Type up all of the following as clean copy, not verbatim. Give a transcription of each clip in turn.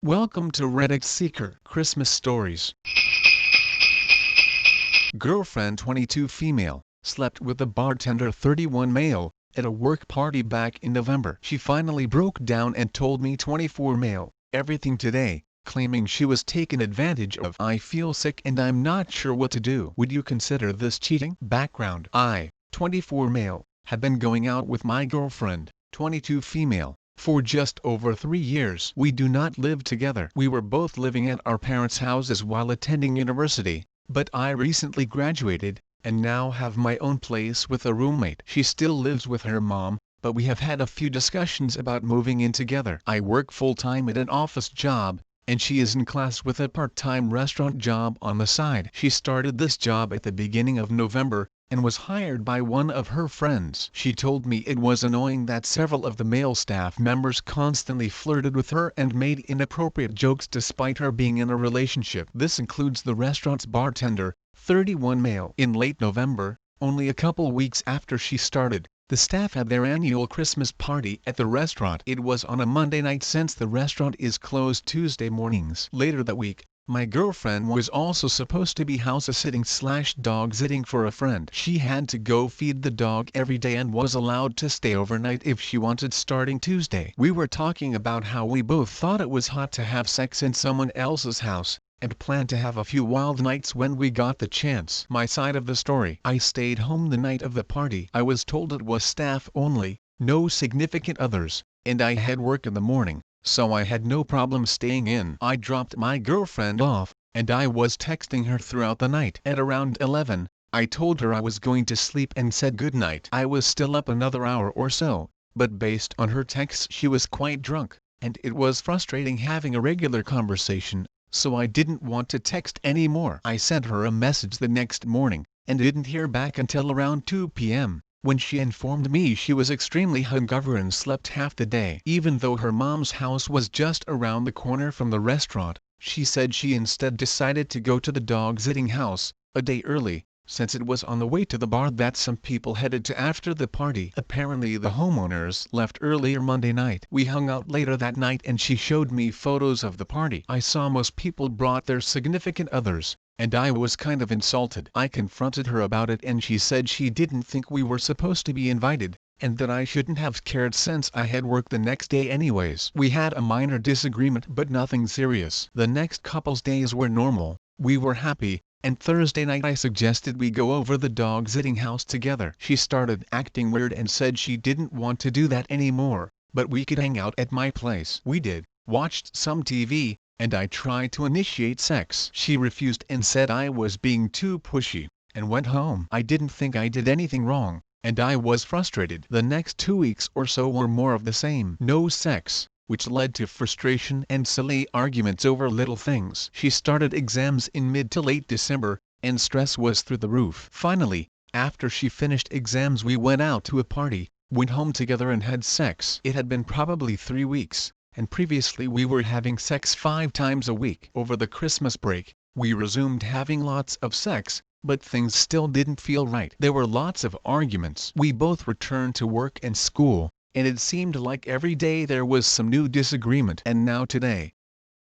Welcome to Reddit Seeker Christmas Stories. Girlfriend 22 female, slept with the bartender 31 male, at a work party back in November. She finally broke down and told me 24 male, everything today, claiming she was taken advantage of. I feel sick and I'm not sure what to do. Would you consider this cheating? Background: I, 24 male, have been going out with my girlfriend, 22 female, for just over 3 years. We do not live together. We were both living at our parents' houses while attending university, but I recently graduated, and now have my own place with a roommate. She still lives with her mom, but we have had a few discussions about moving in together. I work full-time at an office job, and she is in class with a part-time restaurant job on the side. She started this job at the beginning of November, and was hired by one of her friends. She told me it was annoying that several of the male staff members constantly flirted with her and made inappropriate jokes despite her being in a relationship. This includes the restaurant's bartender, 31 male. In late November, only a couple weeks after she started, the staff had their annual Christmas party at the restaurant. It was on a Monday night since the restaurant is closed Tuesday mornings. Later that week, my girlfriend was also supposed to be house-sitting/dog-sitting for a friend. She had to go feed the dog every day and was allowed to stay overnight if she wanted starting Tuesday. We were talking about how we both thought it was hot to have sex in someone else's house, and planned to have a few wild nights when we got the chance. My side of the story: I stayed home the night of the party. I was told it was staff only, no significant others, and I had work in the morning, so I had no problem staying in. I dropped my girlfriend off, and I was texting her throughout the night. At around 11, I told her I was going to sleep and said goodnight. I was still up another hour or so, but based on her texts she was quite drunk, and it was frustrating having a regular conversation, so I didn't want to text anymore. I sent her a message the next morning, and didn't hear back until around 2 p.m. when she informed me she was extremely hungover and slept half the day. Even though her mom's house was just around the corner from the restaurant, she said she instead decided to go to the dog-sitting house a day early, since it was on the way to the bar that some people headed to after the party. Apparently the homeowners left earlier Monday night. We hung out later that night and she showed me photos of the party. I saw most people brought their significant others, and I was kind of insulted. I confronted her about it and she said she didn't think we were supposed to be invited, and that I shouldn't have cared since I had work the next day anyways. We had a minor disagreement but nothing serious. The next couple's days were normal, we were happy, and Thursday night I suggested we go over the dog-sitting house together. She started acting weird and said she didn't want to do that anymore, but we could hang out at my place. We did, watched some TV, and I tried to initiate sex. She refused and said I was being too pushy, and went home. I didn't think I did anything wrong, and I was frustrated. The next 2 weeks or so were more of the same. No sex, which led to frustration and silly arguments over little things. She started exams in mid to late December, and stress was through the roof. Finally, after she finished exams we went out to a party, went home together and had sex. It had been probably 3 weeks, and previously we were having sex 5 times a week. Over the Christmas break, we resumed having lots of sex, but things still didn't feel right. There were lots of arguments. We both returned to work and school, and it seemed like every day there was some new disagreement. And now today,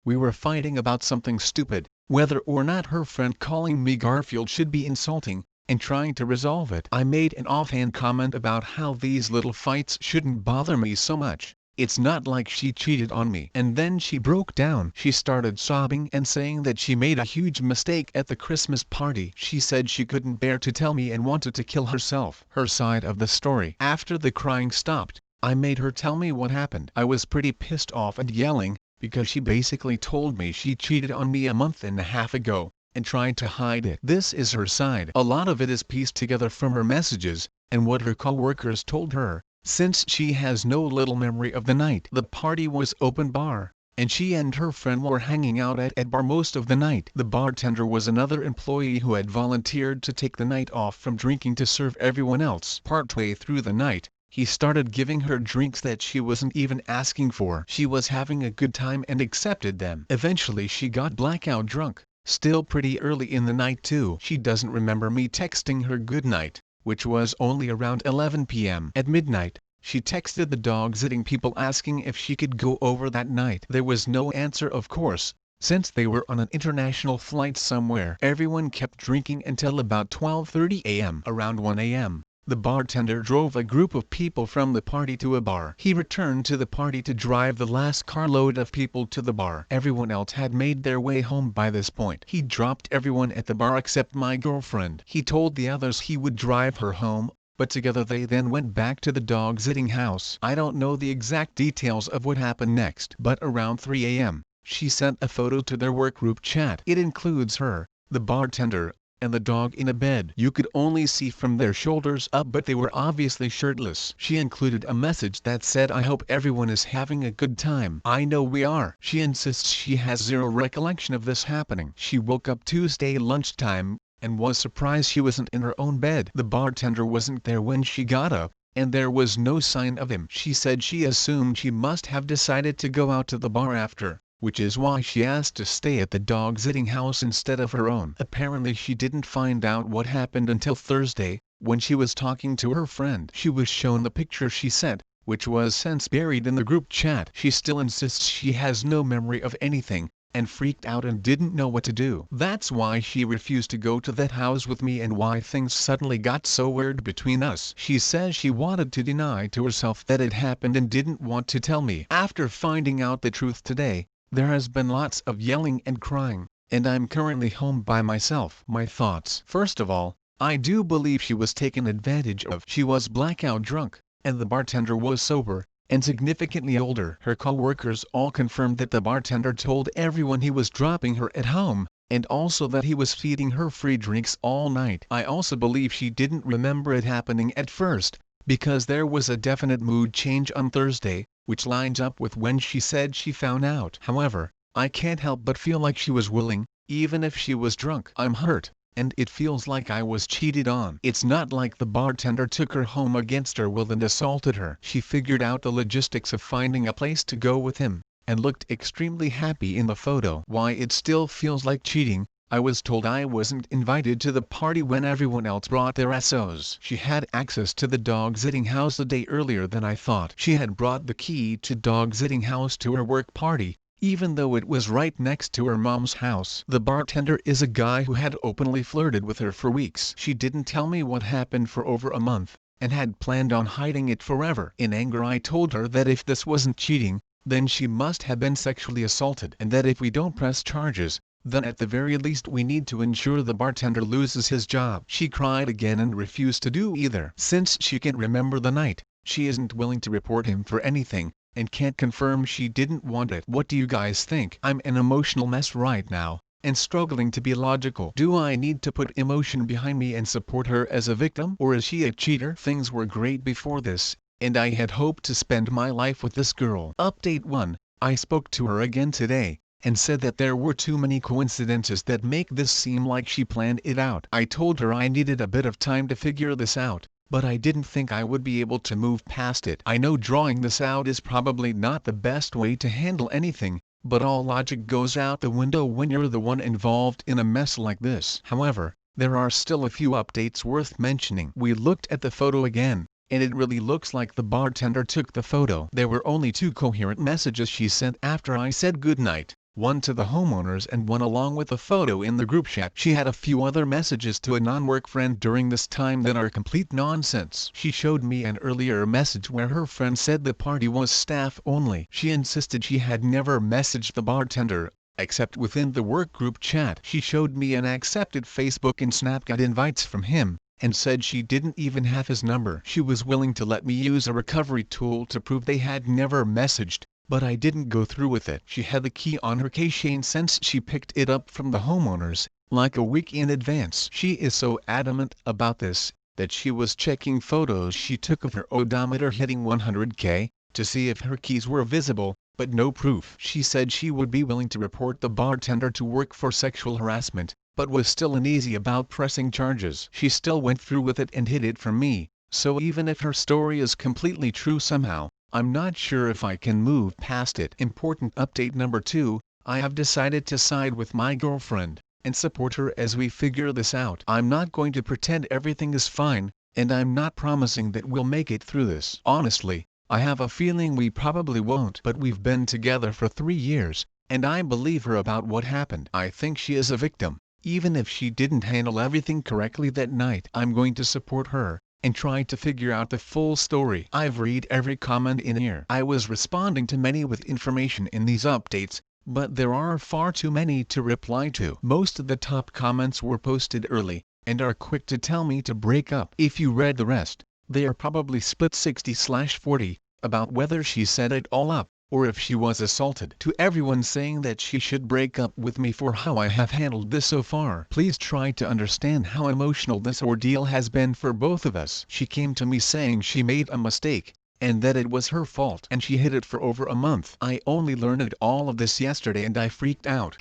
we were fighting about something stupid, whether or not her friend calling me Garfield should be insulting, and trying to resolve it. I made an offhand comment about how these little fights shouldn't bother me so much. It's not like she cheated on me. And then she broke down. She started sobbing and saying that she made a huge mistake at the Christmas party. She said she couldn't bear to tell me and wanted to kill herself. Her side of the story: after the crying stopped, I made her tell me what happened. I was pretty pissed off and yelling, because she basically told me she cheated on me a month and a half ago, and tried to hide it. This is her side. A lot of it is pieced together from her messages, and what her co-workers told her, since she has no little memory of the night. The party was open bar, and she and her friend were hanging out at bar most of the night. The bartender was another employee who had volunteered to take the night off from drinking to serve everyone else. Partway through the night, he started giving her drinks that she wasn't even asking for. She was having a good time and accepted them. Eventually she got blackout drunk, still pretty early in the night too. She doesn't remember me texting her goodnight, which was only around 11 p.m. At midnight, She texted the dog-sitting people asking if she could go over that night. There was no answer, of course, since they were on an international flight somewhere. Everyone kept drinking until about 12:30 a.m. Around 1 a.m., the bartender drove a group of people from the party to a bar. He returned to the party to drive the last carload of people to the bar. Everyone else had made their way home by this point. He dropped everyone at the bar except my girlfriend. He told the others he would drive her home, but together they then went back to the dog-sitting house. I don't know the exact details of what happened next, but around 3 a.m., she sent a photo to their work group chat. It includes her, the bartender, and the dog in a bed. You could only see from their shoulders up, but they were obviously shirtless. She included a message that said, "I hope everyone is having a good time. I know we are." She insists she has zero recollection of this happening. She woke up Tuesday lunchtime and was surprised she wasn't in her own bed. The bartender wasn't there when she got up, and there was no sign of him. She said she assumed she must have decided to go out to the bar after, which is why she asked to stay at the dog-sitting house instead of her own. Apparently she didn't find out what happened until Thursday, when she was talking to her friend. She was shown the picture she sent, which was since buried in the group chat. She still insists she has no memory of anything, and freaked out and didn't know what to do. That's why she refused to go to that house with me and why things suddenly got so weird between us. She says she wanted to deny to herself that it happened and didn't want to tell me. After finding out the truth today, there has been lots of yelling and crying, and I'm currently home by myself. My thoughts. First of all, I do believe she was taken advantage of. She was blackout drunk, and the bartender was sober, and significantly older. Her co-workers all confirmed that the bartender told everyone he was dropping her at home, and also that he was feeding her free drinks all night. I also believe she didn't remember it happening at first, because there was a definite mood change on Thursday, which lines up with when she said she found out. However, I can't help but feel like she was willing, even if she was drunk. I'm hurt, and it feels like I was cheated on. It's not like the bartender took her home against her will and assaulted her. She figured out the logistics of finding a place to go with him, and looked extremely happy in the photo. Why it still feels like cheating, I was told I wasn't invited to the party when everyone else brought their SOs. She had access to the dog-sitting house a day earlier than I thought. She had brought the key to dog-sitting house to her work party, even though it was right next to her mom's house. The bartender is a guy who had openly flirted with her for weeks. She didn't tell me what happened for over a month, and had planned on hiding it forever. In anger I told her that if this wasn't cheating, then she must have been sexually assaulted, and that if we don't press charges, then at the very least we need to ensure the bartender loses his job. She cried again and refused to do either. Since she can't remember the night, she isn't willing to report him for anything, and can't confirm she didn't want it. What do you guys think? I'm an emotional mess right now, and struggling to be logical. Do I need to put emotion behind me and support her as a victim? Or is she a cheater? Things were great before this, and I had hoped to spend my life with this girl. Update 1. I spoke to her again today, and said that there were too many coincidences that make this seem like she planned it out. I told her I needed a bit of time to figure this out, but I didn't think I would be able to move past it. I know drawing this out is probably not the best way to handle anything, but all logic goes out the window when you're the one involved in a mess like this. However, there are still a few updates worth mentioning. We looked at the photo again, and it really looks like the bartender took the photo. There were only 2 coherent messages she sent after I said goodnight. One to the homeowners and one along with a photo in the group chat. She had a few other messages to a non-work friend during this time that are complete nonsense. She showed me an earlier message where her friend said the party was staff only. She insisted she had never messaged the bartender, except within the work group chat. She showed me an accepted Facebook and Snapchat invites from him, and said she didn't even have his number. She was willing to let me use a recovery tool to prove they had never messaged, but I didn't go through with it. She had the key on her keychain since she picked it up from the homeowners, like a week in advance. She is so adamant about this, that she was checking photos she took of her odometer hitting 100k, to see if her keys were visible, but no proof. She said she would be willing to report the bartender to work for sexual harassment, but was still uneasy about pressing charges. She still went through with it and hid it from me, so even if her story is completely true somehow, I'm not sure if I can move past it. Important update number 2, I have decided to side with my girlfriend, and support her as we figure this out. I'm not going to pretend everything is fine, and I'm not promising that we'll make it through this. Honestly, I have a feeling we probably won't. But we've been together for 3 years, and I believe her about what happened. I think she is a victim, even if she didn't handle everything correctly that night. I'm going to support her and try to figure out the full story. I've read every comment in here. I was responding to many with information in these updates, but there are far too many to reply to. Most of the top comments were posted early, and are quick to tell me to break up. If you read the rest, they are probably split 60/40, about whether she set it all up, or if she was assaulted. To everyone saying that she should break up with me for how I have handled this so far, please try to understand how emotional this ordeal has been for both of us. She came to me saying she made a mistake, and that it was her fault, and she hid it for over a month. I only learned all of this yesterday and I freaked out.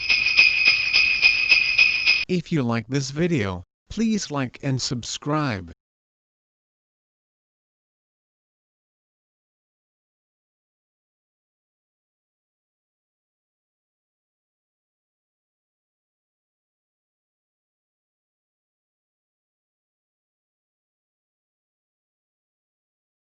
If you like this video, please like and subscribe.